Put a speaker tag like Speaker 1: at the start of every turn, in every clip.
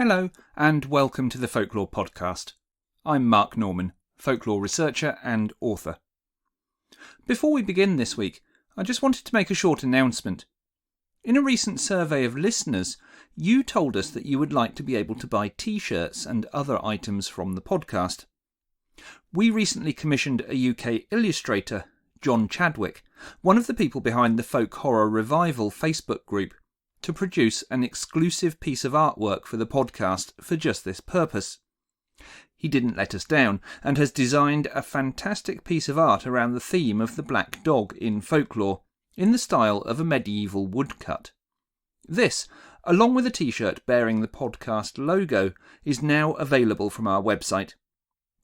Speaker 1: Hello and welcome to the Folklore Podcast. I'm Mark Norman, folklore researcher and author. Before we begin this week, I just wanted to make a short announcement. In a recent survey of listeners, you told us that you would like to be able to buy t-shirts and other items from the podcast. We recently commissioned a UK illustrator, John Chadwick, one of the people behind the Folk Horror Revival Facebook group, to produce an exclusive piece of artwork for the podcast for just this purpose. He didn't let us down and has designed a fantastic piece of art around the theme of the black dog in folklore, in the style of a medieval woodcut. This, along with a t-shirt bearing the podcast logo, is now available from our website.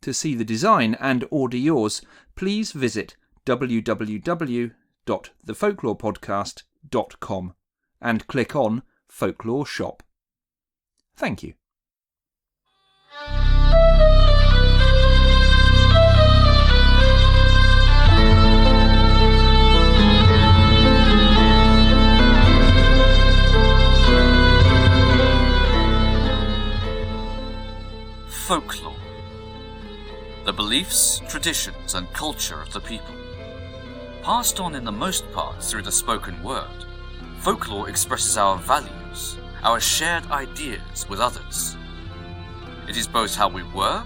Speaker 1: To see the design and order yours, please visit www.thefolklorepodcast.com and click on Folklore Shop. Thank you.
Speaker 2: Folklore. The beliefs, traditions and culture of the people. Passed on in the most part through the spoken word, folklore expresses our values, our shared ideas with others. It is both how we were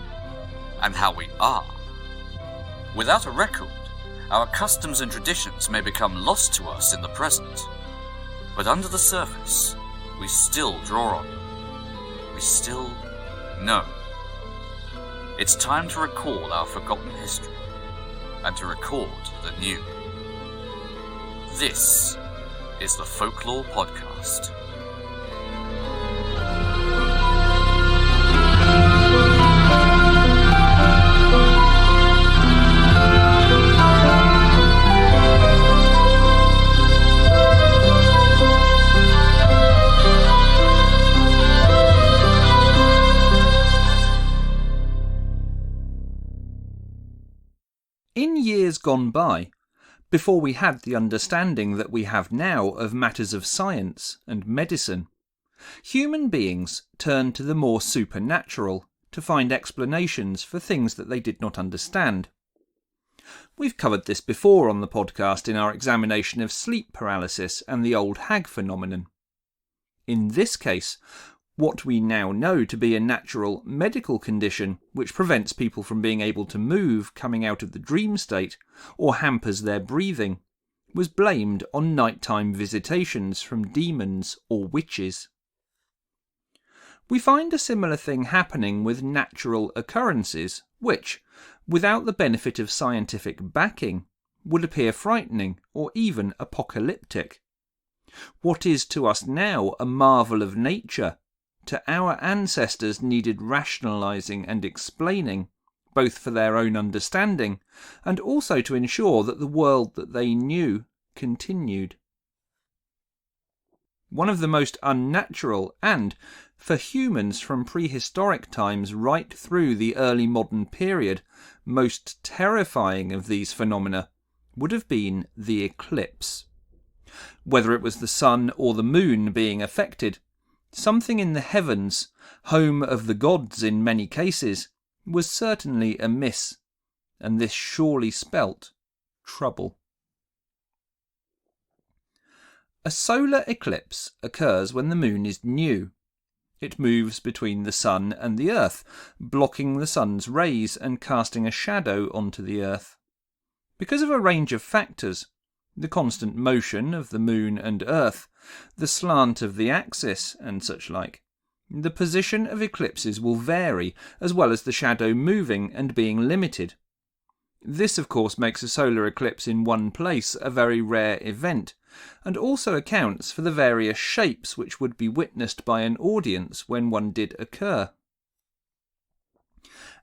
Speaker 2: and how we are. Without a record, our customs and traditions may become lost to us in the present, but under the surface, we still draw on them. We still know. It's time to recall our forgotten history and to record the new. This is the Folklore Podcast.
Speaker 1: In years gone by, before we had the understanding that we have now of matters of science and medicine, human beings turned to the more supernatural to find explanations for things that they did not understand. We've covered this before on the podcast in our examination of sleep paralysis and the Old Hag phenomenon. In this case, what we now know to be a natural medical condition which prevents people from being able to move coming out of the dream state or hampers their breathing, was blamed on nighttime visitations from demons or witches. We find a similar thing happening with natural occurrences which, without the benefit of scientific backing, would appear frightening or even apocalyptic. What is to us now a marvel of nature, to our ancestors needed rationalising and explaining, both for their own understanding and also to ensure that the world that they knew continued. One of the most unnatural and, for humans from prehistoric times right through the early modern period, most terrifying of these phenomena would have been the eclipse. Whether it was the sun or the moon being affected, something in the heavens, home of the gods in many cases, was certainly amiss, and this surely spelt trouble. A solar eclipse occurs when the moon is new. It moves between the sun and the earth, blocking the sun's rays and casting a shadow onto the earth. Because of a range of factors, the constant motion of the moon and earth, the slant of the axis and such like, the position of eclipses will vary, as well as the shadow moving and being limited. This, of course, makes a solar eclipse in one place a very rare event, and also accounts for the various shapes which would be witnessed by an audience when one did occur.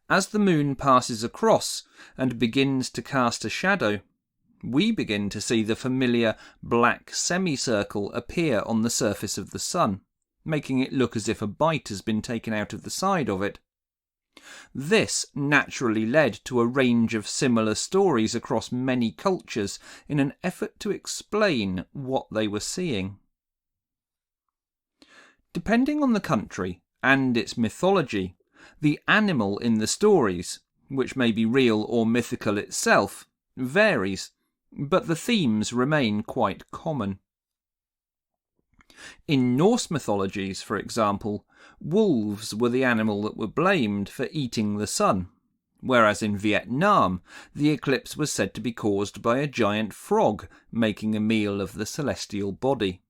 Speaker 1: As the moon passes across and begins to cast a shadow, we begin to see the familiar black semicircle appear on the surface of the sun, making it look as if a bite has been taken out of the side of it. This naturally led to a range of similar stories across many cultures in an effort to explain what they were seeing. Depending on the country and its mythology, the animal in the stories, which may be real or mythical itself, varies, but the themes remain quite common. In Norse mythologies, for example, wolves were the animal that were blamed for eating the sun, whereas in Vietnam, the eclipse was said to be caused by a giant frog making a meal of the celestial body.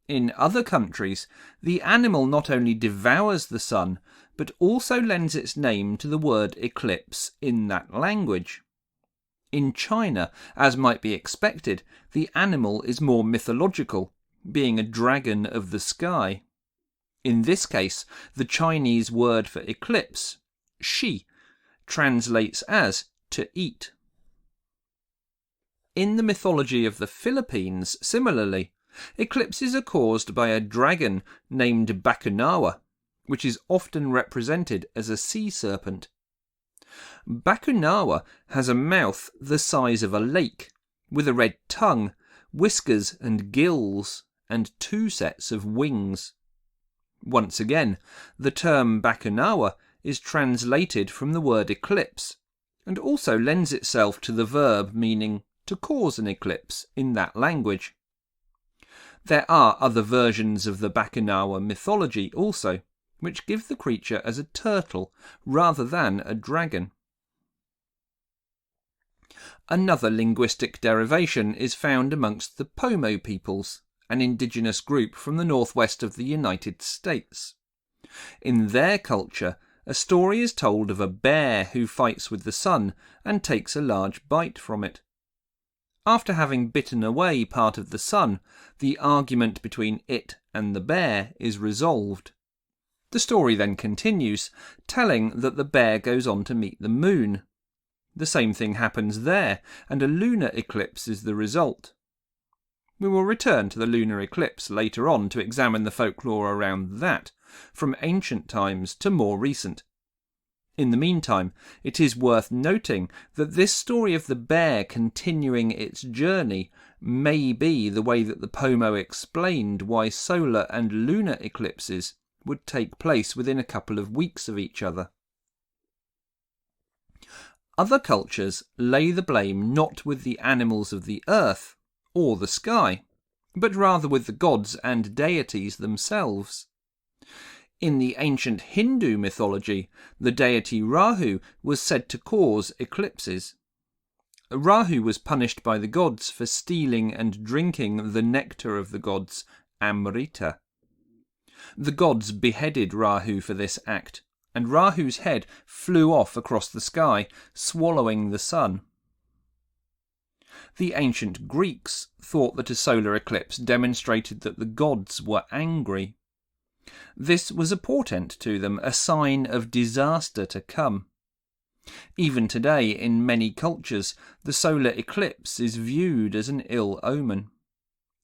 Speaker 1: In other countries, the animal not only devours the sun, but also lends its name to the word eclipse in that language. In China, as might be expected, the animal is more mythological, being a dragon of the sky. In this case, the Chinese word for eclipse, shi, translates as to eat. In the mythology of the Philippines, similarly, eclipses are caused by a dragon named Bakunawa, which is often represented as a sea serpent. Bakunawa has a mouth the size of a lake, with a red tongue, whiskers and gills, and 2 sets of wings. Once again, the term Bakunawa is translated from the word eclipse, and also lends itself to the verb meaning to cause an eclipse in that language. There are other versions of the Bakunawa mythology also, which give the creature as a turtle rather than a dragon. Another linguistic derivation is found amongst the Pomo peoples, an indigenous group from the northwest of the United States. In their culture, a story is told of a bear who fights with the sun and takes a large bite from it. After having bitten away part of the sun, the argument between it and the bear is resolved. The story then continues, telling that the bear goes on to meet the moon. The same thing happens there, and a lunar eclipse is the result. We will return to the lunar eclipse later on to examine the folklore around that, from ancient times to more recent. In the meantime, it is worth noting that this story of the bear continuing its journey may be the way that the Pomo explained why solar and lunar eclipses would take place within a couple of weeks of each other. Other cultures lay the blame not with the animals of the earth or the sky, but rather with the gods and deities themselves. In the ancient Hindu mythology, the deity Rahu was said to cause eclipses. Rahu was punished by the gods for stealing and drinking the nectar of the gods, Amrita. The gods beheaded Rahu for this act, and Rahu's head flew off across the sky, swallowing the sun. The ancient Greeks thought that a solar eclipse demonstrated that the gods were angry. This was a portent to them, a sign of disaster to come. Even today, in many cultures, the solar eclipse is viewed as an ill omen.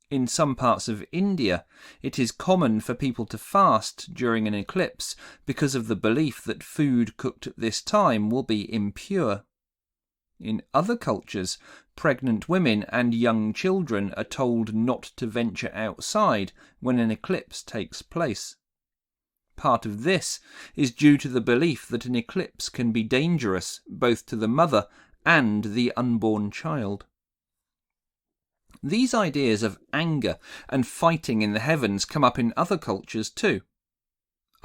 Speaker 1: In some parts of India, it is common for people to fast during an eclipse because of the belief that food cooked at this time will be impure. In other cultures, pregnant women and young children are told not to venture outside when an eclipse takes place. Part of this is due to the belief that an eclipse can be dangerous both to the mother and the unborn child. These ideas of anger and fighting in the heavens come up in other cultures too.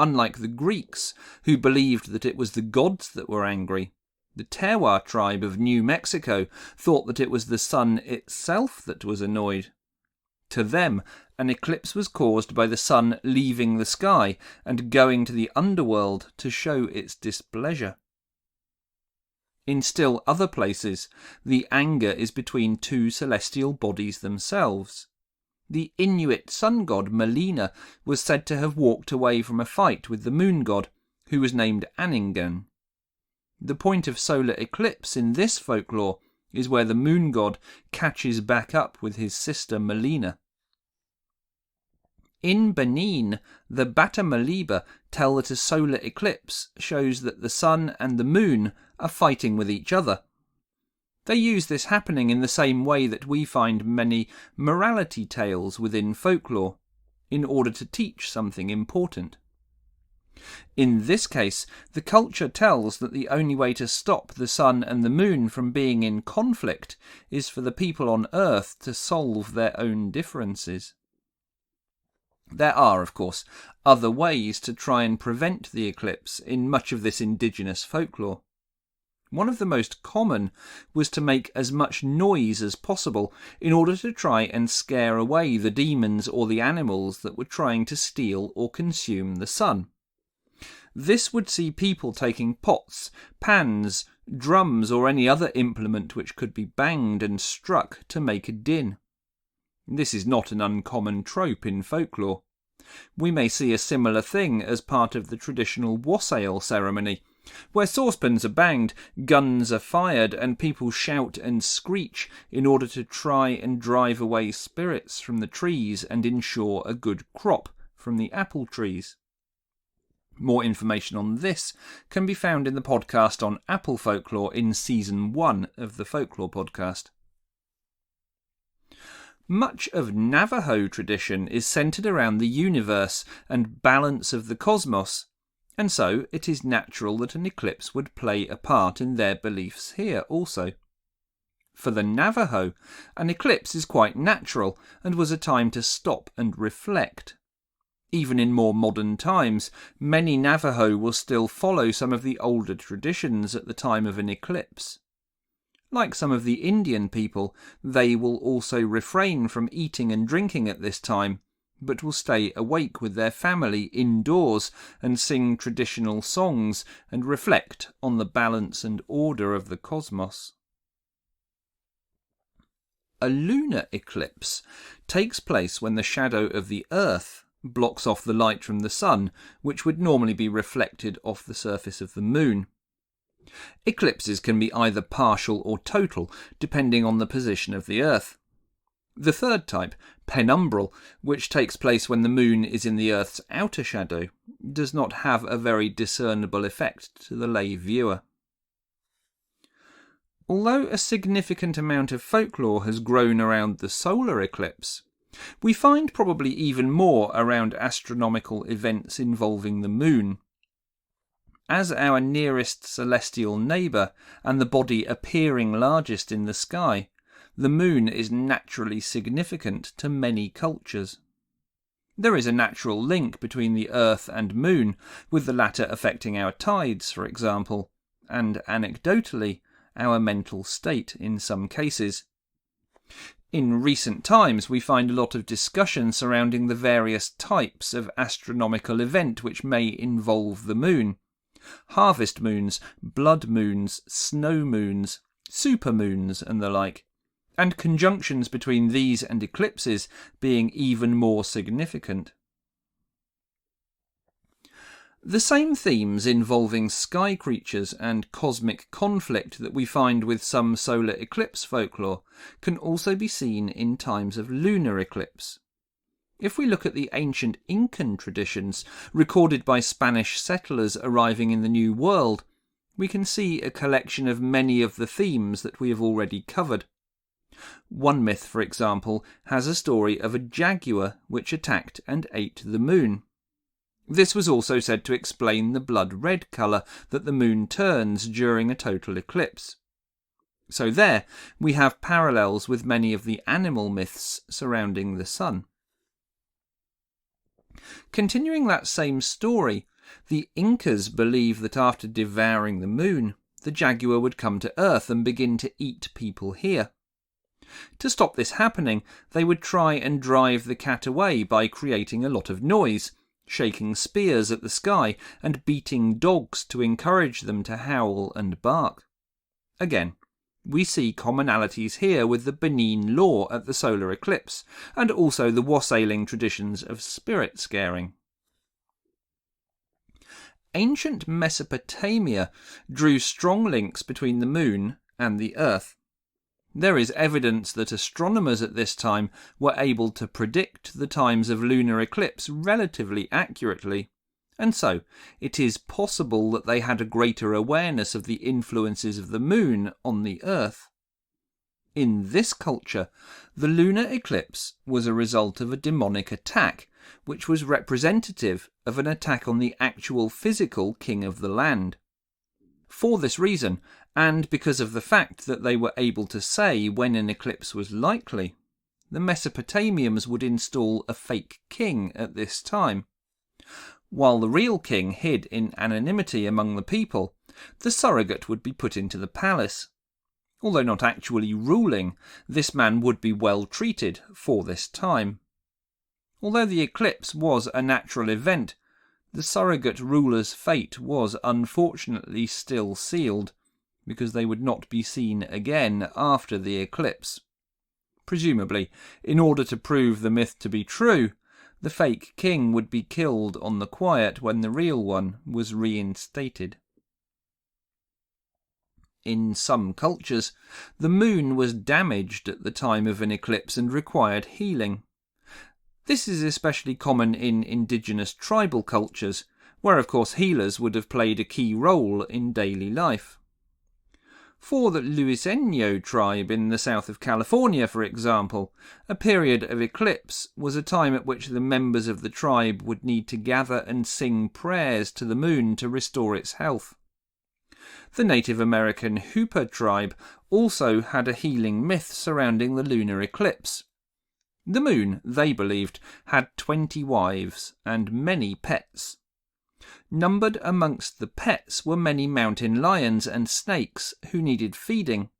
Speaker 1: Unlike the Greeks, who believed that it was the gods that were angry, the Terwa tribe of New Mexico thought that it was the sun itself that was annoyed. To them, an eclipse was caused by the sun leaving the sky and going to the underworld to show its displeasure. In still other places, the anger is between 2 celestial bodies themselves. The Inuit sun god Malina was said to have walked away from a fight with the moon god, who was named Anningan. The point of solar eclipse in this folklore is where the moon god catches back up with his sister Melina. In Benin, the Bata Maliba tell that a solar eclipse shows that the sun and the moon are fighting with each other. They use this happening in the same way that we find many morality tales within folklore, in order to teach something important. In this case, the culture tells that the only way to stop the sun and the moon from being in conflict is for the people on Earth to solve their own differences. There are, of course, other ways to try and prevent the eclipse in much of this indigenous folklore. One of the most common was to make as much noise as possible in order to try and scare away the demons or the animals that were trying to steal or consume the sun. This would see people taking pots, pans, drums, or any other implement which could be banged and struck to make a din. This is not an uncommon trope in folklore. We may see a similar thing as part of the traditional wassail ceremony, where saucepans are banged, guns are fired, and people shout and screech in order to try and drive away spirits from the trees and ensure a good crop from the apple trees. More information on this can be found in the podcast on apple folklore in Season 1 of the Folklore Podcast. Much of Navajo tradition is centred around the universe and balance of the cosmos, and so it is natural that an eclipse would play a part in their beliefs here also. For the Navajo, an eclipse is quite natural and was a time to stop and reflect. Even in more modern times, many Navajo will still follow some of the older traditions at the time of an eclipse. Like some of the Indian people, they will also refrain from eating and drinking at this time, but will stay awake with their family indoors and sing traditional songs and reflect on the balance and order of the cosmos. A lunar eclipse takes place when the shadow of the Earth blocks off the light from the sun, which would normally be reflected off the surface of the moon. Eclipses can be either partial or total, depending on the position of the Earth. The third type, penumbral, which takes place when the moon is in the Earth's outer shadow, does not have a very discernible effect to the lay viewer. Although a significant amount of folklore has grown around the solar eclipse, we find probably even more around astronomical events involving the moon. As our nearest celestial neighbour and the body appearing largest in the sky, the moon is naturally significant to many cultures. There is a natural link between the Earth and moon, with the latter affecting our tides, for example, and anecdotally, our mental state in some cases. In recent times, we find a lot of discussion surrounding the various types of astronomical event which may involve the moon. Harvest moons, blood moons, snow moons, supermoons, and the like, and conjunctions between these and eclipses being even more significant. The same themes involving sky creatures and cosmic conflict that we find with some solar eclipse folklore can also be seen in times of lunar eclipse. If we look at the ancient Incan traditions recorded by Spanish settlers arriving in the New World, we can see a collection of many of the themes that we have already covered. One myth, for example, has a story of a jaguar which attacked and ate the moon. This was also said to explain the blood-red colour that the moon turns during a total eclipse. So there we have parallels with many of the animal myths surrounding the sun. Continuing that same story, the Incas believe that after devouring the moon, the jaguar would come to Earth and begin to eat people here. To stop this happening, they would try and drive the cat away by creating a lot of noise, shaking spears at the sky and beating dogs to encourage them to howl and bark. Again, we see commonalities here with the Benin law at the solar eclipse, and also the wassailing traditions of spirit scaring. Ancient Mesopotamia drew strong links between the moon and the Earth. There is evidence that astronomers at this time were able to predict the times of lunar eclipse relatively accurately, and so it is possible that they had a greater awareness of the influences of the moon on the Earth. In this culture, the lunar eclipse was a result of a demonic attack, which was representative of an attack on the actual physical king of the land. For this reason, and because of the fact that they were able to say when an eclipse was likely, the Mesopotamians would install a fake king at this time. While the real king hid in anonymity among the people, the surrogate would be put into the palace. Although not actually ruling, this man would be well treated for this time. Although the eclipse was a natural event, the surrogate ruler's fate was unfortunately still sealed, because they would not be seen again after the eclipse. Presumably, in order to prove the myth to be true, the fake king would be killed on the quiet when the real one was reinstated. In some cultures, the moon was damaged at the time of an eclipse and required healing. This is especially common in indigenous tribal cultures, where of course healers would have played a key role in daily life. For the Luiseno tribe in the south of California, for example, a period of eclipse was a time at which the members of the tribe would need to gather and sing prayers to the moon to restore its health. The Native American Hooper tribe also had a healing myth surrounding the lunar eclipse. The moon, they believed, had 20 wives and many pets. Numbered amongst the pets were many mountain lions and snakes who needed feeding.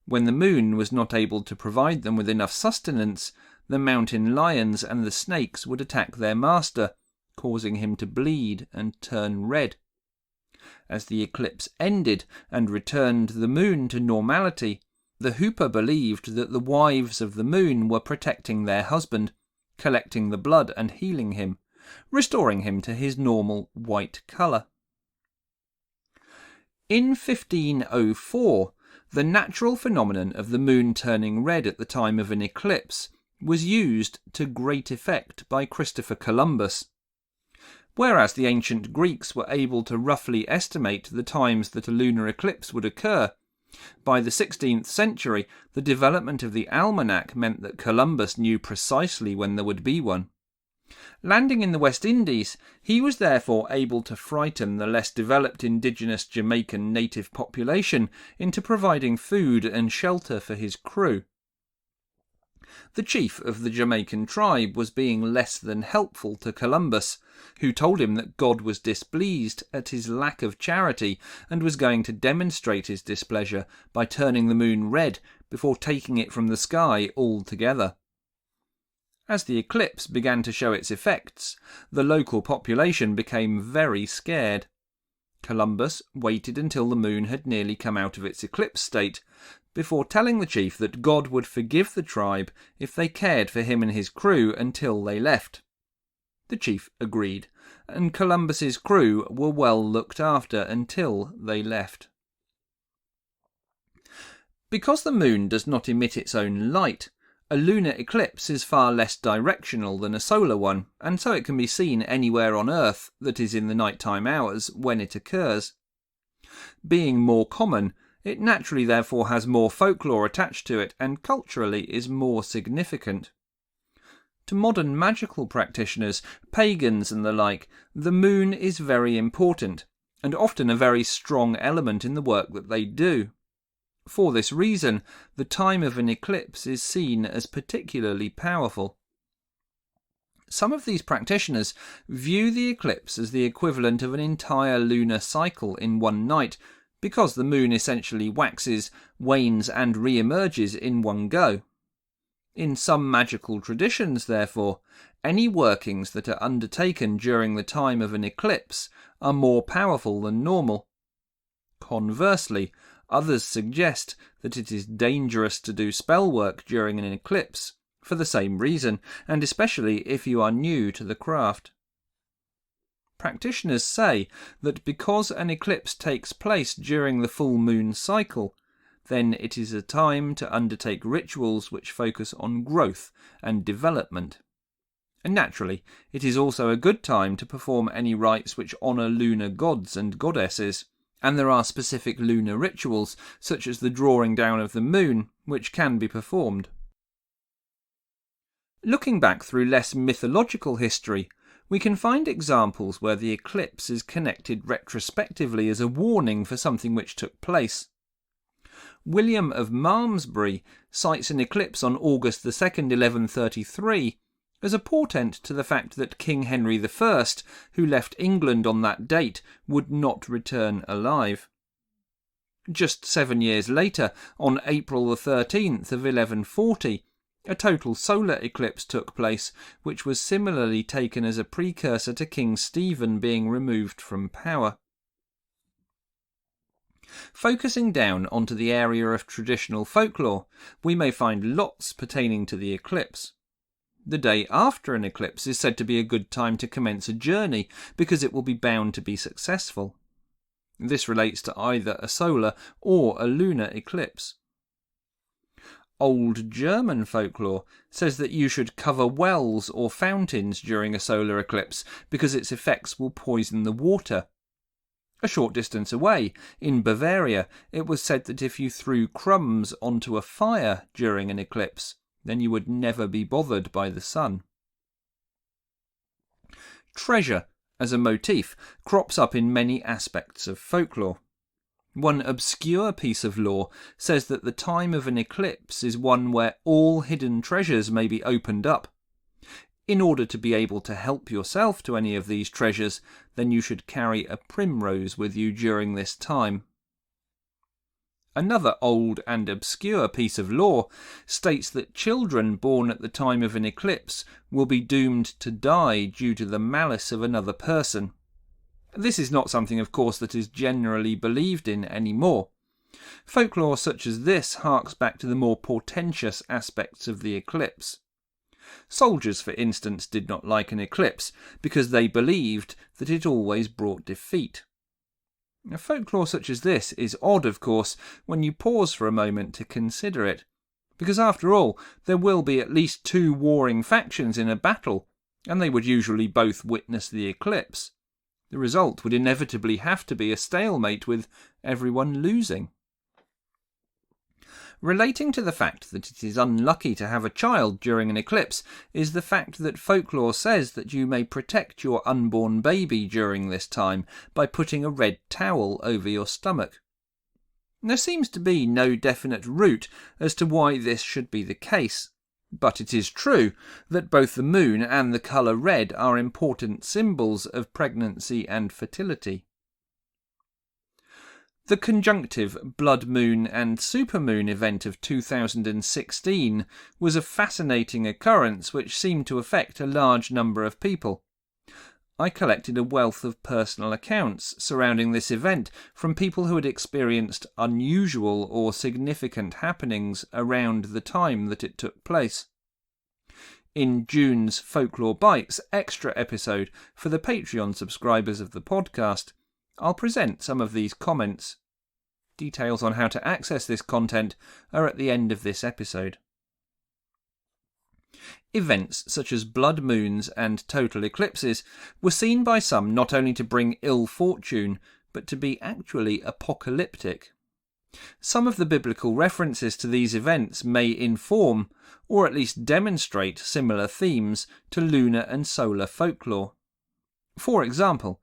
Speaker 1: When the moon was not able to provide them with enough sustenance, the mountain lions and the snakes would attack their master, causing him to bleed and turn red. As the eclipse ended and returned the moon to normality, the Hooper believed that the wives of the moon were protecting their husband, collecting the blood and healing him, restoring him to his normal white colour. In 1504, the natural phenomenon of the moon turning red at the time of an eclipse was used to great effect by Christopher Columbus. Whereas the ancient Greeks were able to roughly estimate the times that a lunar eclipse would occur, by the 16th century the development of the almanac meant that Columbus knew precisely when there would be one. Landing in the West Indies, he was therefore able to frighten the less developed indigenous Jamaican native population into providing food and shelter for his crew. The chief of the Jamaican tribe was being less than helpful to Columbus, who told him that God was displeased at his lack of charity and was going to demonstrate his displeasure by turning the moon red before taking it from the sky altogether. As the eclipse began to show its effects, the local population became very scared. Columbus waited until the moon had nearly come out of its eclipse state, before telling the chief that God would forgive the tribe if they cared for him and his crew until they left. The chief agreed, and Columbus's crew were well looked after until they left. Because the moon does not emit its own light, a lunar eclipse is far less directional than a solar one, and so it can be seen anywhere on Earth that is in the nighttime hours when it occurs. Being more common, it naturally therefore has more folklore attached to it and culturally is more significant. To modern magical practitioners, pagans and the like, the moon is very important, and often a very strong element in the work that they do. For this reason, the time of an eclipse is seen as particularly powerful. Some of these practitioners view the eclipse as the equivalent of an entire lunar cycle in one night, because the moon essentially waxes, wanes and re-emerges in one go. In some magical traditions, therefore, any workings that are undertaken during the time of an eclipse are more powerful than normal. Conversely, others suggest that it is dangerous to do spell work during an eclipse, for the same reason, and especially if you are new to the craft. Practitioners say that because an eclipse takes place during the full moon cycle, then it is a time to undertake rituals which focus on growth and development. And naturally, it is also a good time to perform any rites which honour lunar gods and goddesses, and there are specific lunar rituals, such as the drawing down of the moon, which can be performed. Looking back through less mythological history, we can find examples where the eclipse is connected retrospectively as a warning for something which took place. William of Malmesbury cites an eclipse on August 2nd, 1133, as a portent to the fact that King Henry I, who left England on that date, would not return alive. Just 7 years later, on April 13th of 1140, a total solar eclipse took place, which was similarly taken as a precursor to King Stephen being removed from power. Focusing down onto the area of traditional folklore, we may find lots pertaining to the eclipse. The day after an eclipse is said to be a good time to commence a journey because it will be bound to be successful. This relates to either a solar or a lunar eclipse. Old German folklore says that you should cover wells or fountains during a solar eclipse because its effects will poison the water. A short distance away, in Bavaria, it was said that if you threw crumbs onto a fire during an eclipse, then you would never be bothered by the sun. Treasure, as a motif, crops up in many aspects of folklore. One obscure piece of lore says that the time of an eclipse is one where all hidden treasures may be opened up. In order to be able to help yourself to any of these treasures, then you should carry a primrose with you during this time. Another old and obscure piece of lore states that children born at the time of an eclipse will be doomed to die due to the malice of another person. This is not something, of course, that is generally believed in anymore. Folklore such as this harks back to the more portentous aspects of the eclipse. Soldiers, for instance, did not like an eclipse because they believed that it always brought defeat. A folklore such as this is odd, of course, when you pause for a moment to consider it, because after all, there will be at least 2 warring factions in a battle, and they would usually both witness the eclipse. The result would inevitably have to be a stalemate with everyone losing. Relating to the fact that it is unlucky to have a child during an eclipse is the fact that folklore says that you may protect your unborn baby during this time by putting a red towel over your stomach. There seems to be no definite route as to why this should be the case, but it is true that both the moon and the colour red are important symbols of pregnancy and fertility. The conjunctive blood moon and supermoon event of 2016 was a fascinating occurrence which seemed to affect a large number of people. I collected a wealth of personal accounts surrounding this event from people who had experienced unusual or significant happenings around the time that it took place. In June's Folklore Bites extra episode for the Patreon subscribers of the podcast, I'll present some of these comments. Details on how to access this content are at the end of this episode. Events such as blood moons and total eclipses were seen by some not only to bring ill fortune, but to be actually apocalyptic. Some of the biblical references to these events may inform, or at least demonstrate, similar themes to lunar and solar folklore. For example,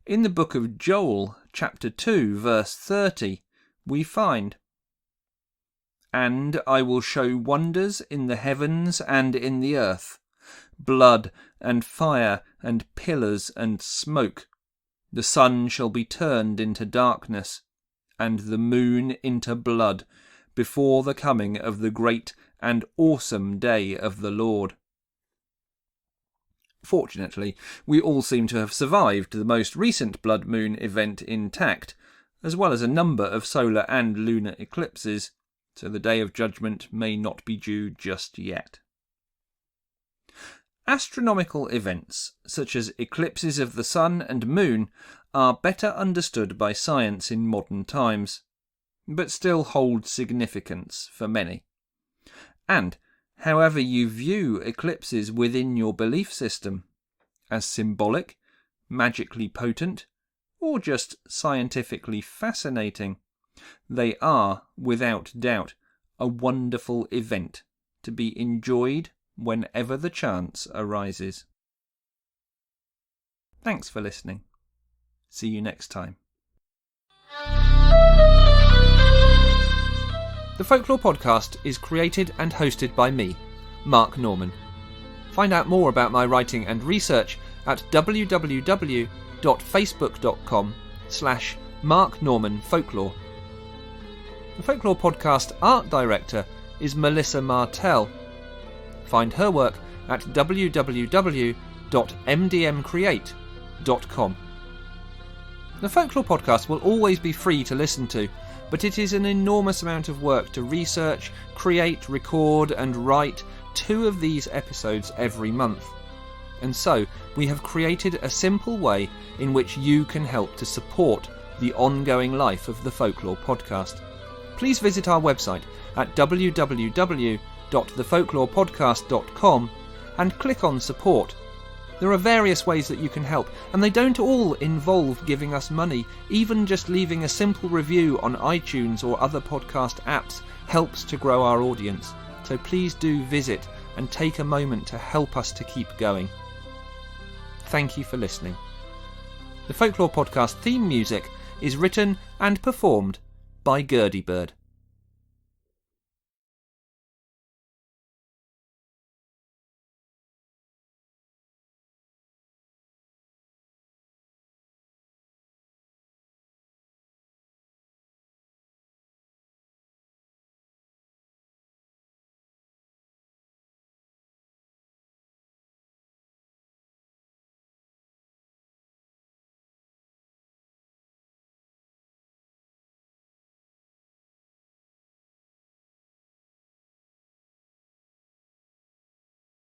Speaker 1: in the book of Joel, chapter 2, verse 30, we find, "And I will show wonders in the heavens and in the earth, blood and fire and pillars and smoke. The sun shall be turned into darkness, and the moon into blood, before the coming of the great and awesome day of the Lord." Fortunately, we all seem to have survived the most recent blood moon event intact, as well as a number of solar and lunar eclipses, so the Day of Judgment may not be due just yet. Astronomical events, such as eclipses of the sun and moon, are better understood by science in modern times, but still hold significance for many. And, however you view eclipses within your belief system, as symbolic, magically potent, or just scientifically fascinating, they are, without doubt, a wonderful event to be enjoyed, whenever the chance arises. Thanks for listening. See you next time. The Folklore Podcast is created and hosted by me, Mark Norman. Find out more about my writing and research at www.facebook.com/MarkNormanFolklore. The Folklore Podcast art director is Melissa Martell. Find her work at www.mdmcreate.com. The Folklore Podcast will always be free to listen to, but it is an enormous amount of work to research, create, record and write 2 of these episodes every month. And so we have created a simple way in which you can help to support the ongoing life of the Folklore Podcast. Please visit our website at www.thefolklorepodcast.com and click on support. There are various ways that you can help, and they don't all involve giving us money. Even just leaving a simple review on iTunes or other podcast apps helps to grow our audience. So please do visit and take a moment to help us to keep going. Thank you for listening. The Folklore Podcast theme music is written and performed by Gurdy Bird.